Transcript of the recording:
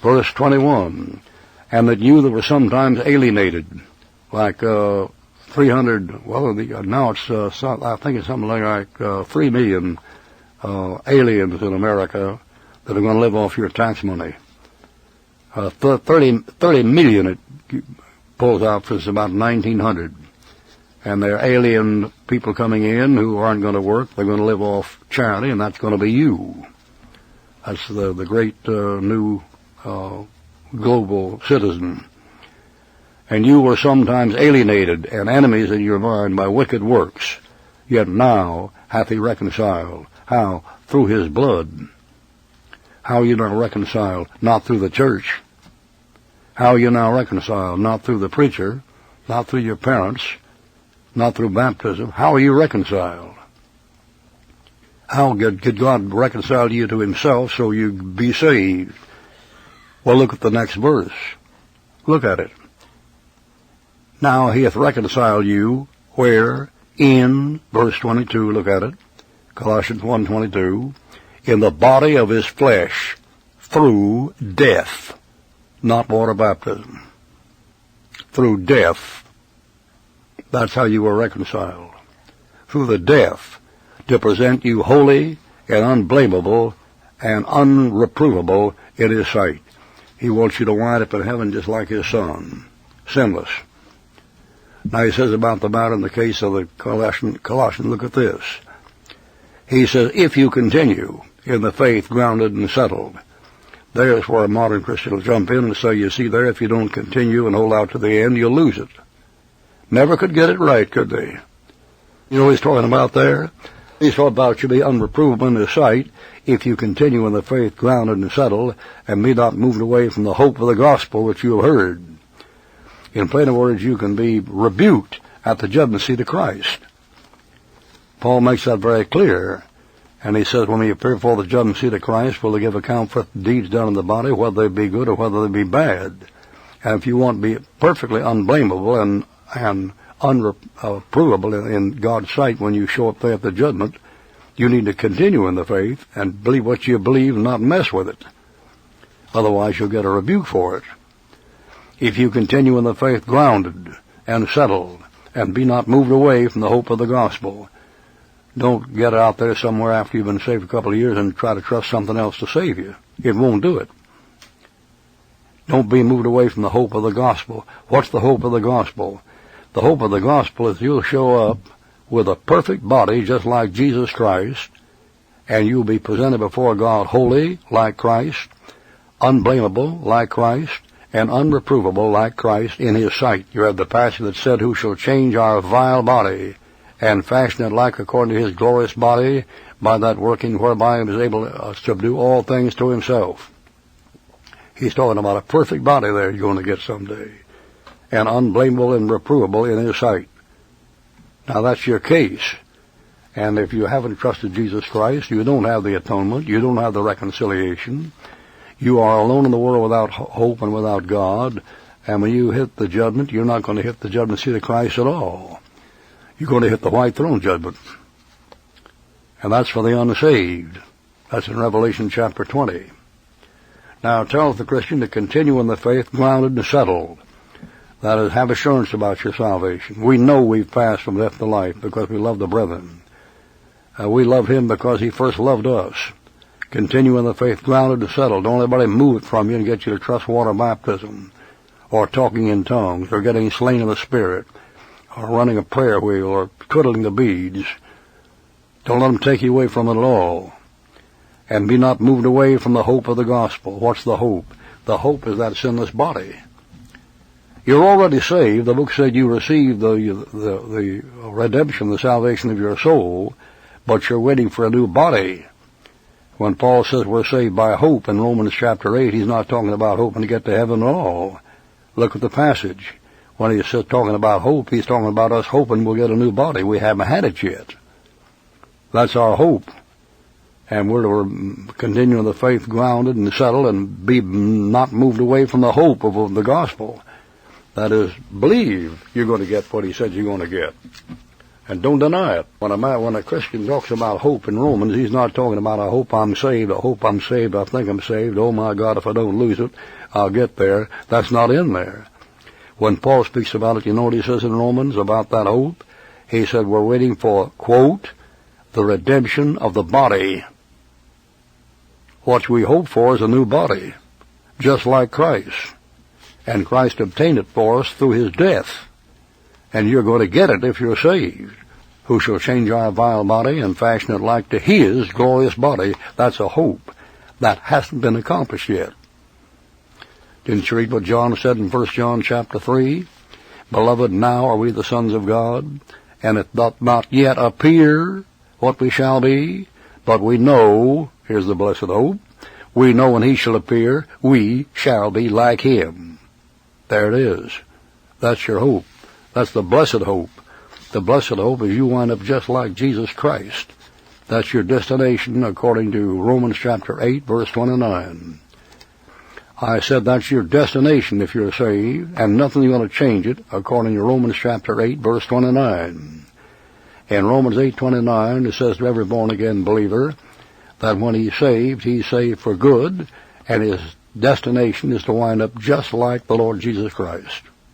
Verse 21, and that you that were sometimes alienated, like 300, well, now it's, I think it's something like 3 million aliens in America that are going to live off your tax money. 30 million it pulls out since about 1900. And they're alien people coming in who aren't going to work. They're going to live off charity, and that's going to be you. That's the great new global citizen. And you were sometimes alienated and enemies in your mind by wicked works, yet now hath he reconciled. How? Through his blood. How are you now reconciled? Not through the church. How are you now reconciled? Not through the preacher, not through your parents, not through baptism. How are you reconciled? How could God reconcile you to himself so you be saved? Well, look at the next verse. Look at it. Now he hath reconciled you, where? In, verse 22, look at it, Colossians 1:22, in the body of his flesh, through death, not water baptism, through death. That's how you were reconciled. Through the death, to present you holy and unblameable and unreprovable in his sight. He wants you to wind up in heaven just like his son, sinless. Now he says about the matter in the case of the Colossians, look at this. He says, if you continue in the faith grounded and settled. There's where a modern Christian will jump in and say, you see there, if you don't continue and hold out to the end, you'll lose it. Never could get it right, could they? You know what he's talking about there? He's talking about you be unreprovable in his sight if you continue in the faith grounded and settled and be not moved away from the hope of the gospel which you have heard. In plain words, you can be rebuked at the judgment seat of Christ. Paul makes that very clear. And he says, when we appear before the judgment seat of Christ, will they give account for deeds done in the body, whether they be good or whether they be bad. And if you want to be perfectly unblameable and unreprovable in God's sight when you show up there at the judgment, you need to continue in the faith and believe what you believe and not mess with it. Otherwise, you'll get a rebuke for it. If you continue in the faith grounded and settled and be not moved away from the hope of the gospel, don't get out there somewhere after you've been saved a couple of years and try to trust something else to save you. It won't do it. Don't be moved away from the hope of the gospel. What's the hope of the gospel? The hope of the gospel is you'll show up with a perfect body just like Jesus Christ, and you'll be presented before God holy like Christ, unblameable like Christ, and unreprovable like Christ in his sight. You have the passage that said, who shall change our vile body and fashion it like according to his glorious body, by that working whereby he is able to subdue all things to himself. He's talking about a perfect body there you're going to get someday, and unblameable and reprovable in his sight. Now that's your case. And if you haven't trusted Jesus Christ, you don't have the atonement, you don't have the reconciliation, you are alone in the world without hope and without God, and when you hit the judgment, you're not going to hit the judgment seat of Christ at all. You're going to hit the white throne judgment. And that's for the unsaved. That's in Revelation chapter 20. Now it tells the Christian to continue in the faith grounded and settled. That is, have assurance about your salvation. We know we've passed from death to life because we love the brethren. We love him because he first loved us. Continue in the faith grounded and settled. Don't let anybody move it from you and get you to trust water baptism, or talking in tongues, or getting slain in the Spirit, or running a prayer wheel, or twiddling the beads. Don't let them take you away from it at all. And be not moved away from the hope of the gospel. What's the hope? The hope is that sinless body. You're already saved. The book said you received the redemption, the salvation of your soul, but you're waiting for a new body. When Paul says we're saved by hope in Romans chapter 8, he's not talking about hoping to get to heaven at all. Look at the passage. When he's talking about hope, he's talking about us hoping we'll get a new body. We haven't had it yet. That's our hope. And we're to continue in the faith grounded and settled and be not moved away from the hope of the gospel. That is, believe you're going to get what he said you're going to get. And don't deny it. When a Christian talks about hope in Romans, he's not talking about I hope I'm saved, I hope I'm saved, I think I'm saved, oh my God, if I don't lose it, I'll get there. That's not in there. When Paul speaks about it, you know what he says in Romans about that hope? He said we're waiting for, quote, the redemption of the body. What we hope for is a new body, just like Christ. And Christ obtained it for us through his death. And you're going to get it if you're saved. Who shall change our vile body and fashion it like to his glorious body? That's a hope that hasn't been accomplished yet. Didn't you read what John said in 1 John chapter 3? Beloved, now are we the sons of God, and it doth not yet appear what we shall be, but we know, here's the blessed hope, we know when he shall appear, we shall be like him. There it is. That's your hope. That's the blessed hope. The blessed hope is you wind up just like Jesus Christ. That's your destination according to Romans chapter 8, verse 29. I said that's your destination if you're saved, and nothing's going to change it according to Romans chapter 8, verse 29. In Romans 8:29, it says to every born-again believer that when he's saved for good, and his destination is to wind up just like the Lord Jesus Christ.